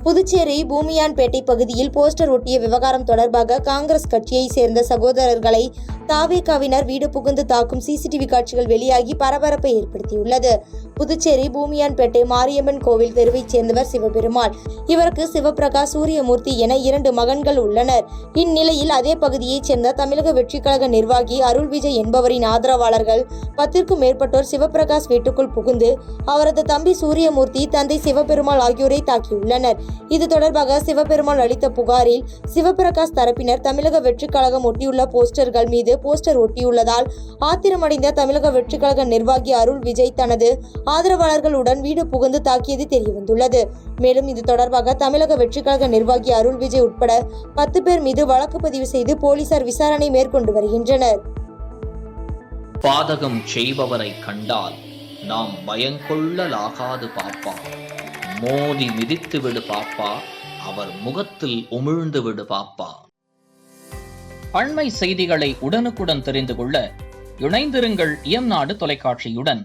புதுச்சேரி பூமியான்பேட்டை பகுதியில் போஸ்டர் ஒட்டிய விவகாரம் தொடர்பாக காங்கிரஸ் கட்சியை சேர்ந்த சகோதரர்களை தாவேகாவினர் வீடு புகுந்து தாக்கும் சிசிடிவி காட்சிகள் வெளியாகி பரபரப்பை ஏற்படுத்தியுள்ளது. புதுச்சேரி பூமியான்பேட்டை மாரியம்மன் கோவில் தெருவைச் சேர்ந்தவர் சிவபெருமாள். இவருக்கு சிவபிரகாஷ், சூரியமூர்த்தி என 2 மகன்கள் உள்ளனர். இந்நிலையில் அதே பகுதியைச் சேர்ந்த தமிழக வெற்றிக்கழக நிர்வாகி அருள் விஜய் என்பவரின் ஆதரவாளர்கள் 10க்கும் மேற்பட்டோர் சிவபிரகாஷ் வீட்டுக்குள் புகுந்து அவரது தம்பி சூரியமூர்த்தி, தந்தை சிவபெருமாள் ஆகியோரை தாக்கியுள்ளனர். இது தொடர்பாக சிவபெருமாள் அளித்த புகாரில் சிவபிரகாஷ் தரப்பினர் தமிழக வெற்றிக்கழகம் ஒட்டியுள்ள போஸ்டர்கள் மீது போஸ்டர் ஒட்டியுள்ளதால் ஆத்திரமடைந்த தமிழக வெற்றிக்கழக நிர்வாகி அருள் விஜய் தனது ஆதரவாளர்களுடன் வீடு புகுந்து தாக்கியது தெரியவந்துள்ளது. மேலும் இது தொடர்பாக தமிழக வெற்றிக்கழக நிர்வாகி அருள் விஜய் உட்பட 10 பேர் மீது வழக்கு பதிவு செய்து போலீசார் விசாரணை மேற்கொண்டு வருகின்றனர். பாதகம் செய்பவரை கண்டால் நாம் பயங்கொள்ளலாகாது பாப்பா, மோதி மிதித்து விடு பாப்பா, அவர் முகத்தில் உமிழ்ந்து விடு பாப்பா. அண்மை செய்திகளை உடனுக்குடன் தெரிந்து கொள்ள இணைந்திருங்கள் இயம்நாடு தொலைக்காட்சியுடன்.